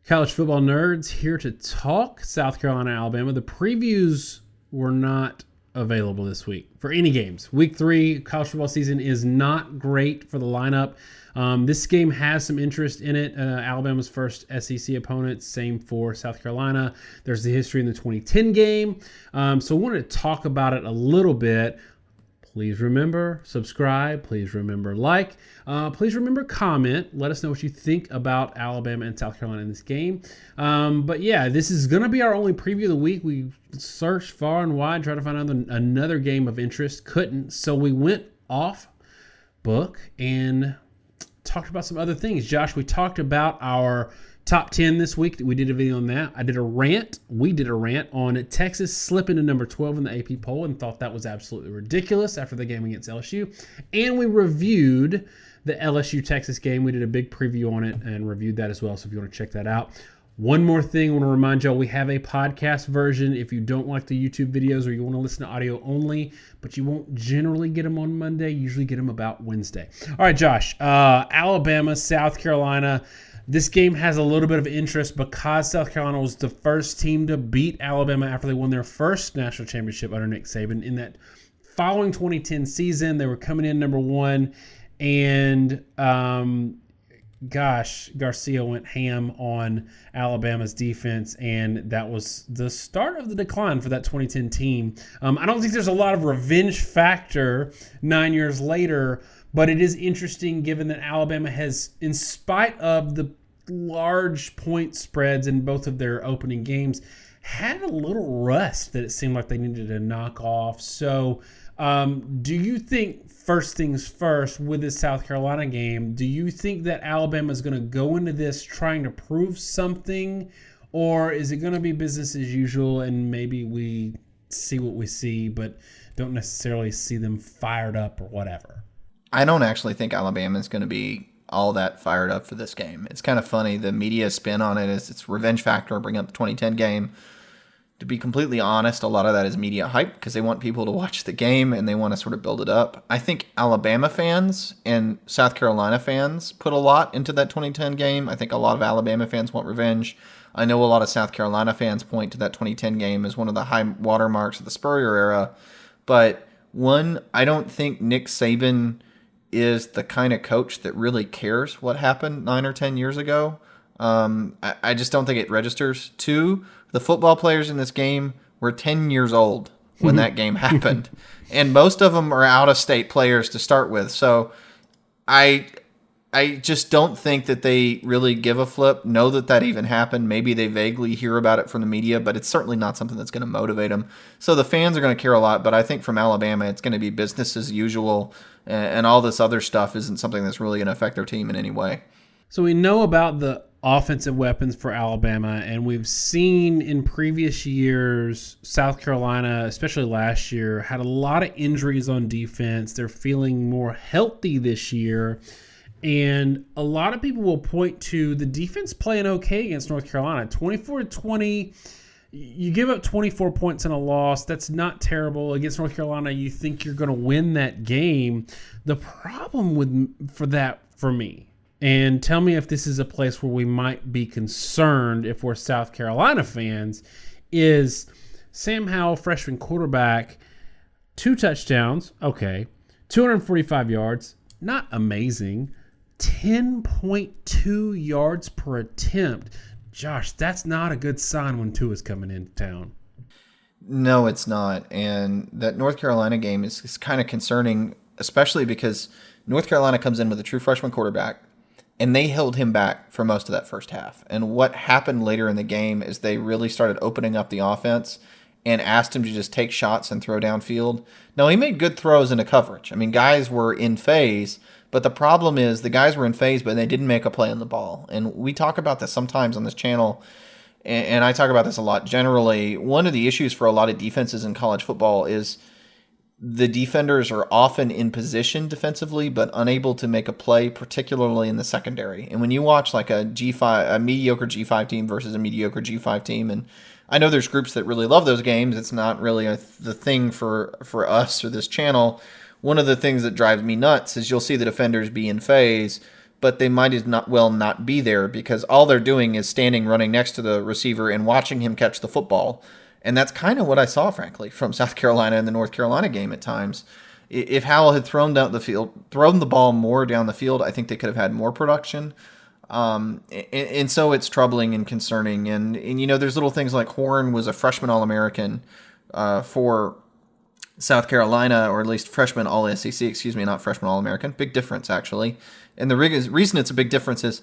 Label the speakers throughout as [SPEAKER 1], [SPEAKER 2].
[SPEAKER 1] College football nerds here to talk South Carolina, Alabama. The previews were not available this week for any games. Week 3 college football season is not great for the lineup. This game has some interest in it. Alabama's first SEC opponent, same for South Carolina. There's the history in the 2010 game. So I wanted to talk about it a little bit. Please remember, subscribe. Please remember, like. Please remember, comment. Let us know what you think about Alabama and South Carolina in this game. But yeah, this is going to be our only preview of the week. We searched far and wide, tried to find another game of interest. Couldn't. So we went off book and talked about some other things. Josh, we talked about our top 10 this week. We did a video on that. I did a rant. We did a rant on Texas slipping to number 12 in the AP poll and thought that was absolutely ridiculous after the game against LSU. And we reviewed the LSU-Texas game. We did a big preview on it and reviewed that as well, so if you want to check that out. One more thing, I want to remind y'all, we have a podcast version. If you don't like the YouTube videos or you want to listen to audio only, but you won't generally get them on Monday, you usually get them about Wednesday. All right, Josh, Alabama, South Carolina. This game has a little bit of interest because South Carolina was the first team to beat Alabama after they won their first national championship under Nick Saban. In that following 2010 season, they were coming in number 1, and Garcia went ham on Alabama's defense, and that was the start of the decline for that 2010 team. I don't think there's a lot of revenge factor 9 years later, but it is interesting given that Alabama has, in spite of the large point spreads in both of their opening games, had a little rust that it seemed like they needed to knock off. So do you think, first things first, with this South Carolina game, do you think that Alabama is going to go into this trying to prove something, or is it going to be business as usual and maybe we see what we see but don't necessarily see them fired up or whatever?
[SPEAKER 2] I don't actually think Alabama is going to be all that fired up for this game. It's kind of funny. The media spin on it is it's revenge factor, bring up the 2010 game. To be completely honest, a lot of that is media hype because they want people to watch the game and they want to sort of build it up. I think Alabama fans and South Carolina fans put a lot into that 2010 game. I think a lot of Alabama fans want revenge. I know a lot of South Carolina fans point to that 2010 game as one of the high watermarks of the Spurrier era. But one, I don't think Nick Saban is the kind of coach that really cares what happened 9 or 10 years ago. I just don't think it registers. 2, the football players in this game were 10 years old when that game happened. And most of them are out-of-state players to start with. So I just don't think that they really give a flip, know that even happened. Maybe they vaguely hear about it from the media, but it's certainly not something that's going to motivate them. So the fans are going to care a lot, but I think from Alabama, it's going to be business as usual, and all this other stuff isn't something that's really going to affect their team in any way.
[SPEAKER 1] So we know about the offensive weapons for Alabama, and we've seen in previous years, South Carolina, especially last year, had a lot of injuries on defense. They're feeling more healthy this year, and a lot of people will point to the defense playing okay against North Carolina. 24-20, you give up 24 points in a loss. That's not terrible. Against North Carolina, you think you're going to win that game. The problem for me, and tell me if this is a place where we might be concerned if we're South Carolina fans, is Sam Howell, freshman quarterback, 2 touchdowns, okay, 245 yards, not amazing, 10.2 yards per attempt. Josh, that's not a good sign when Tua's coming into town.
[SPEAKER 2] No, it's not. And that North Carolina game is kind of concerning, especially because North Carolina comes in with a true freshman quarterback, and they held him back for most of that first half. And what happened later in the game is they really started opening up the offense and asked him to just take shots and throw downfield. Now, he made good throws into coverage. I mean, guys were in phase, but the problem is the guys were in phase, but they didn't make a play on the ball. And we talk about this sometimes on this channel, and I talk about this a lot generally. One of the issues for a lot of defenses in college football is the defenders are often in position defensively, but unable to make a play, particularly in the secondary. And when you watch like a mediocre G5 team versus a mediocre G5 team, and I know there's groups that really love those games. It's not really the thing for us or this channel. One of the things that drives me nuts is you'll see the defenders be in phase, but they might as not be there because all they're doing is standing running next to the receiver and watching him catch the football. And that's kind of what I saw, frankly, from South Carolina in the North Carolina game at times. If Howell had thrown the ball more down the field, I think they could have had more production. And so it's troubling and concerning. And there's little things like Horn was a freshman All-American for South Carolina, or at least freshman All-SEC, not freshman All-American. Big difference, actually. And the reason it's a big difference is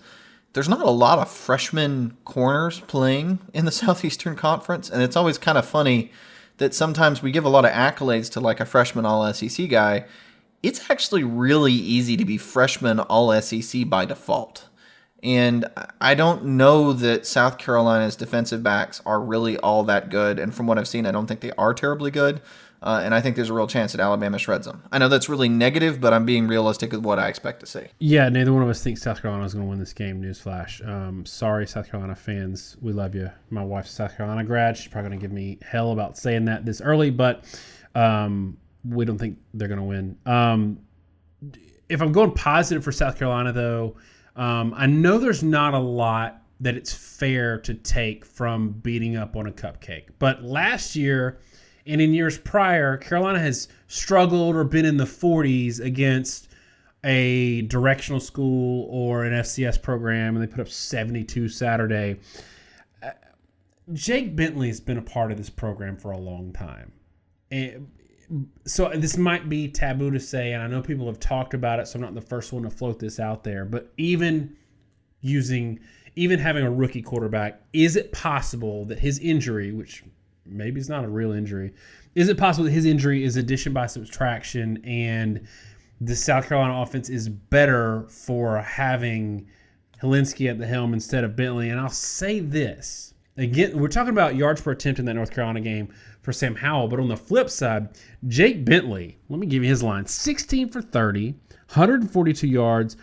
[SPEAKER 2] there's not a lot of freshman corners playing in the Southeastern Conference, and it's always kind of funny that sometimes we give a lot of accolades to like a freshman All-SEC guy. It's actually really easy to be freshman All-SEC by default. And I don't know that South Carolina's defensive backs are really all that good, and from what I've seen, I don't think they are terribly good. And I think there's a real chance that Alabama shreds them. I know that's really negative, but I'm being realistic with what I expect to see.
[SPEAKER 1] Yeah, neither one of us thinks South Carolina is going to win this game. Newsflash. Sorry, South Carolina fans. We love you. My wife's a South Carolina grad. She's probably going to give me hell about saying that this early, but we don't think they're going to win. If I'm going positive for South Carolina, though, I know there's not a lot that it's fair to take from beating up on a cupcake. But last year and in years prior, Carolina has struggled or been in the 40s against a directional school or an FCS program, and they put up 72 Saturday. Jake Bentley has been a part of this program for a long time. And so this might be taboo to say, and I know people have talked about it, so I'm not the first one to float this out there, but even having a rookie quarterback, is it possible that his injury, which maybe it's not a real injury, is it possible that his injury is addition by subtraction and the South Carolina offense is better for having Hilinski at the helm instead of Bentley? And I'll say this. Again, we're talking about yards per attempt in that North Carolina game for Sam Howell, but on the flip side, Jake Bentley, let me give you his line, 16 for 30, 142 yards,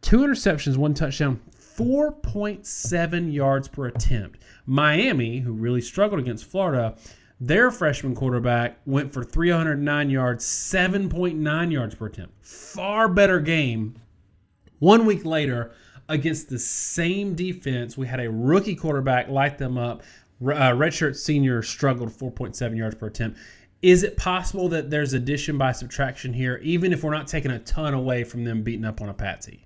[SPEAKER 1] 2 interceptions, 1 touchdown, 4.7 yards per attempt. Miami, who really struggled against Florida, their freshman quarterback went for 309 yards, 7.9 yards per attempt. Far better game. 1 week later, against the same defense, we had a rookie quarterback light them up. Redshirt senior struggled 4.7 yards per attempt. Is it possible that there's addition by subtraction here, even if we're not taking a ton away from them beating up on a patsy?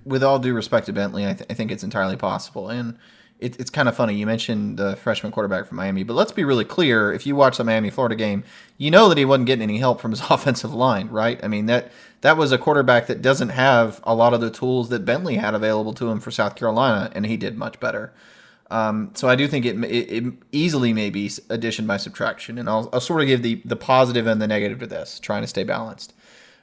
[SPEAKER 2] With all due respect to Bentley, I think it's entirely possible. And it's kind of funny. You mentioned the freshman quarterback from Miami, but let's be really clear. If you watch the Miami-Florida game, you know that he wasn't getting any help from his offensive line, right? I mean, that was a quarterback that doesn't have a lot of the tools that Bentley had available to him for South Carolina, and he did much better. So I do think it easily may be addition by subtraction, and I'll sort of give the positive and the negative to this, trying to stay balanced.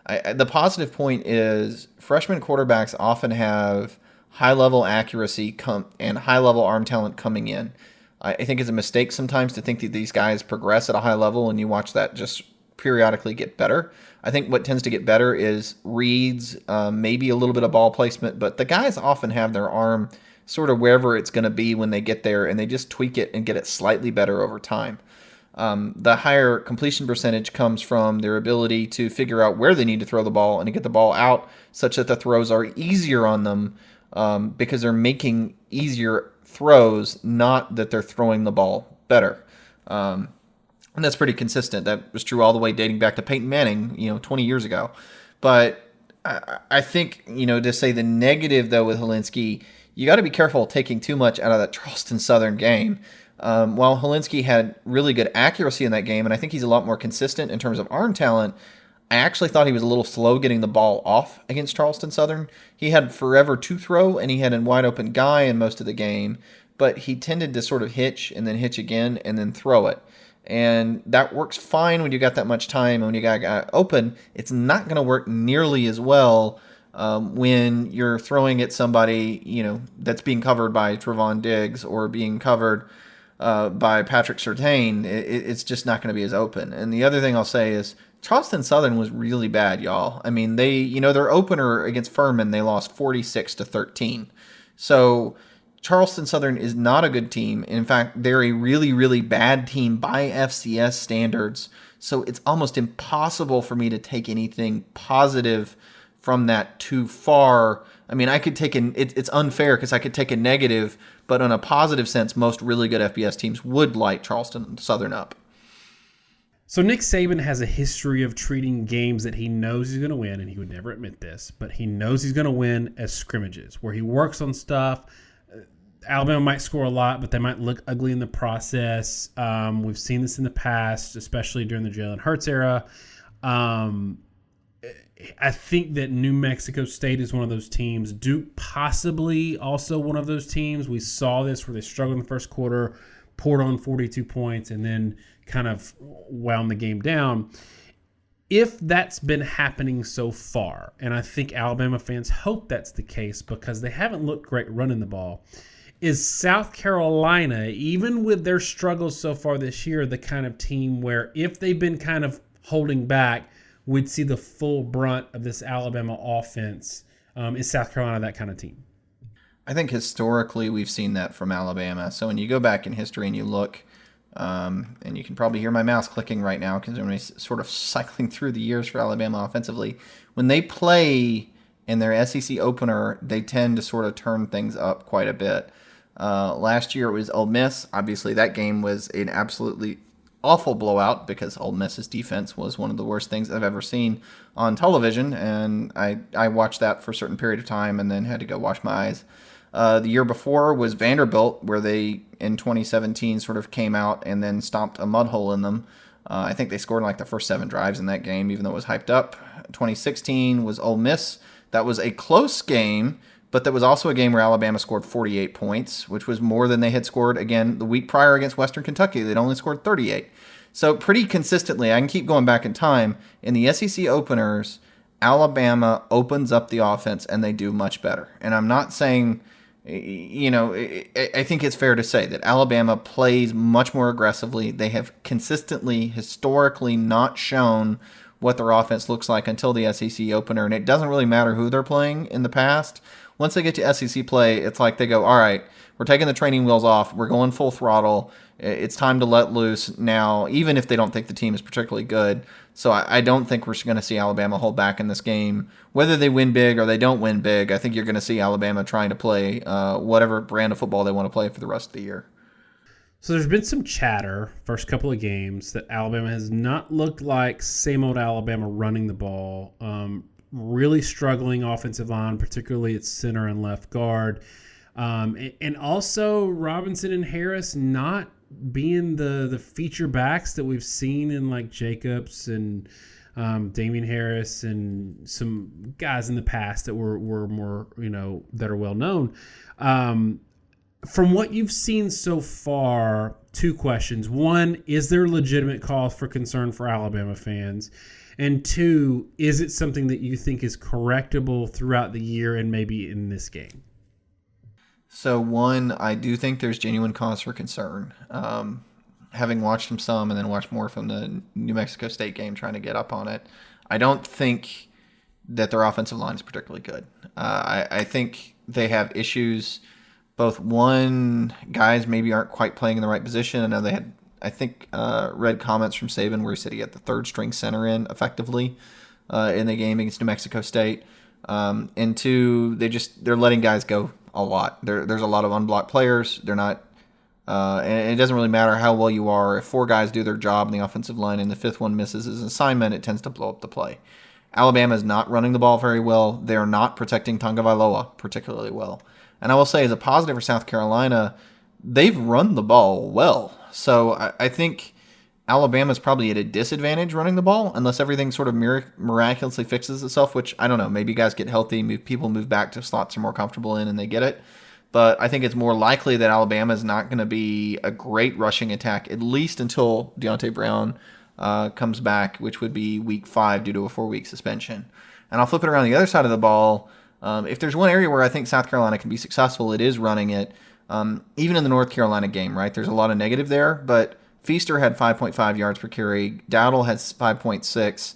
[SPEAKER 2] The positive point is freshman quarterbacks often have high-level accuracy and high-level arm talent coming in. I think it's a mistake sometimes to think that these guys progress at a high level and you watch that just periodically get better. I think what tends to get better is reads, maybe a little bit of ball placement, but the guys often have their arm sort of wherever it's going to be when they get there, and they just tweak it and get it slightly better over time. The higher completion percentage comes from their ability to figure out where they need to throw the ball and to get the ball out such that the throws are easier on them because they're making easier throws, not that they're throwing the ball better. And that's pretty consistent. That was true all the way dating back to Peyton Manning, 20 years ago. But I think, to say the negative, though, with Hilinski, you got to be careful taking too much out of that Charleston Southern game. While Hilinski had really good accuracy in that game, and I think he's a lot more consistent in terms of arm talent, I actually thought he was a little slow getting the ball off against Charleston Southern. He had forever to throw, and he had a wide open guy in most of the game, but he tended to sort of hitch and then hitch again and then throw it. And that works fine when you got that much time, and when you got a guy open. It's not going to work nearly as well when you're throwing at somebody, that's being covered by Trevon Diggs or being covered by Patrick Surtain. It's just not going to be as open. And the other thing I'll say is Charleston Southern was really bad, y'all. I mean, their opener against Furman, they lost 46-13. So Charleston Southern is not a good team. In fact, they're a really, really bad team by FCS standards. So it's almost impossible for me to take anything positive from that too far. I mean, I could take it's unfair because I could take a negative, but in a positive sense, most really good FBS teams would light Charleston Southern up.
[SPEAKER 1] So Nick Saban has a history of treating games that he knows he's going to win, and he would never admit this, but he knows he's going to win as scrimmages, where he works on stuff. Alabama might score a lot, but they might look ugly in the process. We've seen this in the past, especially during the Jalen Hurts era. I think that New Mexico State is one of those teams. Duke possibly also one of those teams. We saw this where they struggled in the first quarter, poured on 42 points, and then kind of wound the game down. If that's been happening so far, and I think Alabama fans hope that's the case because they haven't looked great running the ball, is South Carolina, even with their struggles so far this year, the kind of team where if they've been kind of holding back, we'd see the full brunt of this Alabama offense? Is South Carolina that kind of team?
[SPEAKER 2] I think historically we've seen that from Alabama. So when you go back in history and you look, and you can probably hear my mouse clicking right now because I'm sort of cycling through the years for Alabama offensively. When they play in their SEC opener, they tend to sort of turn things up quite a bit. Last year it was Ole Miss. Obviously that game was an absolutely awful blowout because Ole Miss's defense was one of the worst things I've ever seen on television, and I watched that for a certain period of time and then had to go wash my eyes. The year before was Vanderbilt, where they, in 2017, sort of came out and then stomped a mud hole in them. I think they scored in like the first 7 drives in that game, even though it was hyped up. 2016 was Ole Miss. That was a close game, but that was also a game where Alabama scored 48 points, which was more than they had scored, again, the week prior against Western Kentucky. They'd only scored 38. So pretty consistently, I can keep going back in time, in the SEC openers, Alabama opens up the offense and they do much better. And I'm not saying, I think it's fair to say that Alabama plays much more aggressively. They have consistently, historically not shown what their offense looks like until the SEC opener. And it doesn't really matter who they're playing in the past. Once they get to SEC play, it's like they go, all right, we're taking the training wheels off. We're going full throttle. It's time to let loose now, even if they don't think the team is particularly good. So I don't think we're going to see Alabama hold back in this game. Whether they win big or they don't win big, I think you're going to see Alabama trying to play whatever brand of football they want to play for the rest of the year.
[SPEAKER 1] So there's been some chatter first couple of games that Alabama has not looked like same old Alabama running the ball. Really struggling offensive line, particularly at center and left guard. And also Robinson and Harris not being the feature backs that we've seen in like Jacobs and Damian Harris and some guys in the past that were more, that are well known. From what you've seen so far, 2 questions. 1, is there legitimate cause for concern for Alabama fans? And 2, is it something that you think is correctable throughout the year and maybe in this game?
[SPEAKER 2] So 1, I do think there's genuine cause for concern. Having watched them some and then watched more from the New Mexico State game trying to get up on it, I don't think that their offensive line is particularly good. I think they have issues. Both, 1, guys maybe aren't quite playing in the right position. I know they had, read comments from Saban where he said he had the 3rd string center in effectively in the game against New Mexico State. And 2, they're letting guys go a lot. There's a lot of unblocked players. They're not, and it doesn't really matter how well you are. If 4 guys do their job in the offensive line and the 5th one misses his assignment, it tends to blow up the play. Alabama is not running the ball very well. They are not protecting Tagovailoa particularly well. And I will say, as a positive for South Carolina, they've run the ball well. So I think Alabama's probably at a disadvantage running the ball unless everything sort of miraculously fixes itself, which I don't know. Maybe guys get healthy, people move back to slots they're more comfortable in, and they get it. But I think it's more likely that Alabama is not going to be a great rushing attack, at least until Deontay Brown comes back, which would be week 5 due to a 4-week suspension. And I'll flip it around the other side of the ball. If there's one area where I think South Carolina can be successful, it is running it. Even in the North Carolina game, right? There's a lot of negative there, but Feaster had 5.5 yards per carry. Dowdle has 5.6.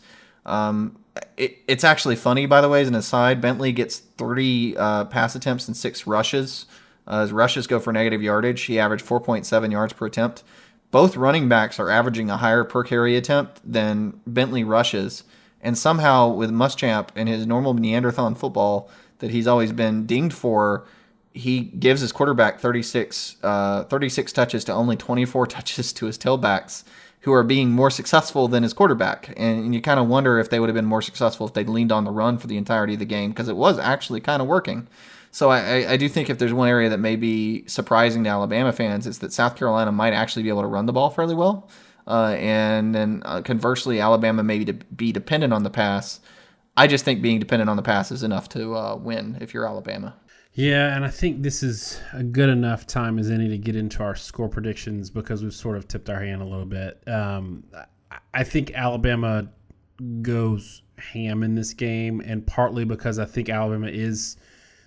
[SPEAKER 2] It's actually funny, by the way, as an aside. Bentley gets 30 pass attempts and 6 rushes. His rushes go for negative yardage. He averaged 4.7 yards per attempt. Both running backs are averaging a higher per carry attempt than Bentley rushes. And somehow with Muschamp and his normal Neanderthal football that he's always been dinged for, he gives his quarterback 36 touches to only 24 touches to his tailbacks, who are being more successful than his quarterback. And you kind of wonder if they would have been more successful if they'd leaned on the run for the entirety of the game, because it was actually kind of working. So I do think if there's one area that may be surprising to Alabama fans, it's that South Carolina might actually be able to run the ball fairly well. And then conversely, Alabama may be dependent on the pass. I just think being dependent on the pass is enough to win if you're Alabama.
[SPEAKER 1] Yeah, and I think this is a good enough time as any to get into our score predictions because we've sort of tipped our hand a little bit. I think Alabama goes ham in this game, and partly because I think Alabama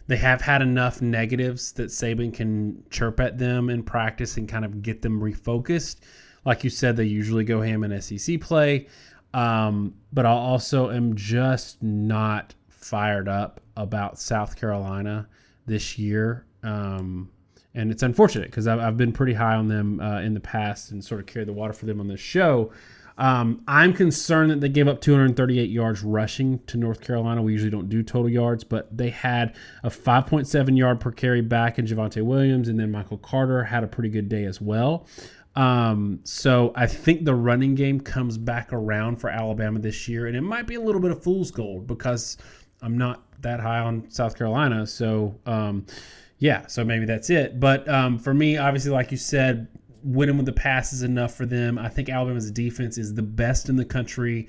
[SPEAKER 1] they have had enough negatives that Saban can chirp at them in practice and kind of get them refocused. Like you said, they usually go ham in SEC play, but I also am just not fired up about South Carolina this year, and it's unfortunate because I've been pretty high on them in the past and sort of carried the water for them on this show. I'm concerned that they gave up 238 yards rushing to North Carolina. We usually don't do total yards, but they had a 5.7 yard per carry back in Javonte Williams, and then Michael Carter had a pretty good day as well. So I think the running game comes back around for Alabama this year, and it might be a little bit of fool's gold because I'm not that high on South Carolina. So, so maybe that's it. But for me, obviously, like you said, winning with the pass is enough for them. I think Alabama's defense is the best in the country,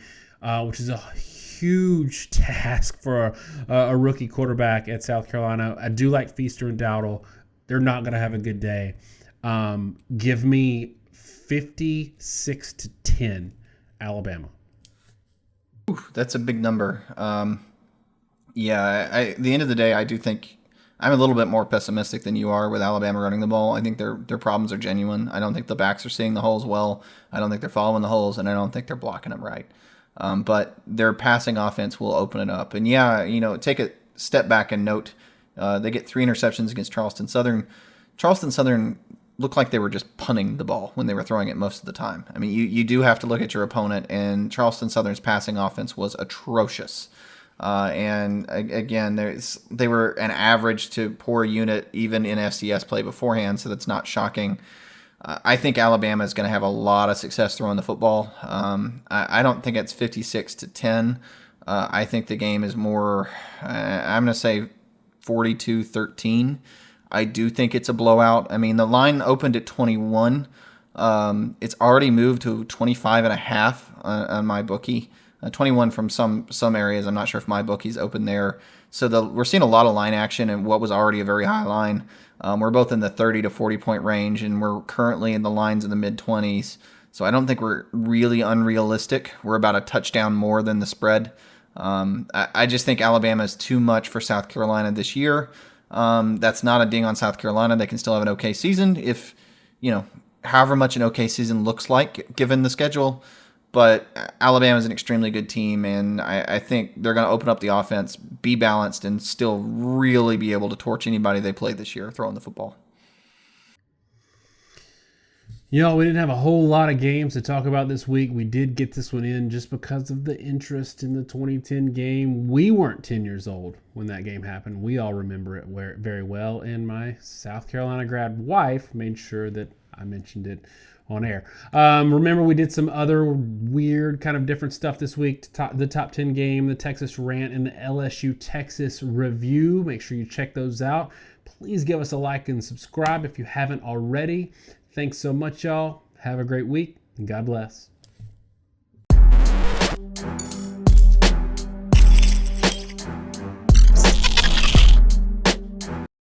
[SPEAKER 1] which is a huge task for a rookie quarterback at South Carolina. I do like Feaster and Dowdle. They're not going to have a good day. Give me 56-10 Alabama.
[SPEAKER 2] Oof, that's a big number. At the end of the day, I do think I'm a little bit more pessimistic than you are with Alabama running the ball. I think their problems are genuine. I don't think the backs are seeing the holes well. I don't think they're following the holes, and I don't think they're blocking them right. But their passing offense will open it up. And take a step back and note they get 3 interceptions against Charleston Southern. Charleston Southern looked like they were just punting the ball when they were throwing it most of the time. I mean, you do have to look at your opponent, and Charleston Southern's passing offense was atrocious. And again, they were an average to poor unit even in FCS play beforehand, so that's not shocking. I think Alabama is going to have a lot of success throwing the football. I don't think it's 56-10. I think the game is more, I'm going to say 42-13. I do think it's a blowout. I mean, the line opened at 21. It's already moved to 25.5 on my bookie. 21 from some areas. I'm not sure if my bookie's open there. So we're seeing a lot of line action in what was already a very high line. We're both in the 30 to 40 point range, and we're currently in the lines in the mid 20s. So I don't think we're really unrealistic. We're about a touchdown more than the spread. I just think Alabama is too much for South Carolina this year. That's not a ding on South Carolina. They can still have an okay season if, however much an okay season looks like given the schedule. But Alabama is an extremely good team, and I think they're going to open up the offense, be balanced, and still really be able to torch anybody they play this year throwing the football.
[SPEAKER 1] We didn't have a whole lot of games to talk about this week. We did get this one in just because of the interest in the 2010 game. We weren't 10 years old when that game happened. We all remember it very well, and my South Carolina grad wife made sure that I mentioned it on air. Remember, we did some other weird kind of different stuff this week. The top 10 game, the Texas rant, and the LSU Texas review. Make sure you check those out. Please give us a like and subscribe if you haven't already. Thanks so much, y'all. Have a great week, and God bless.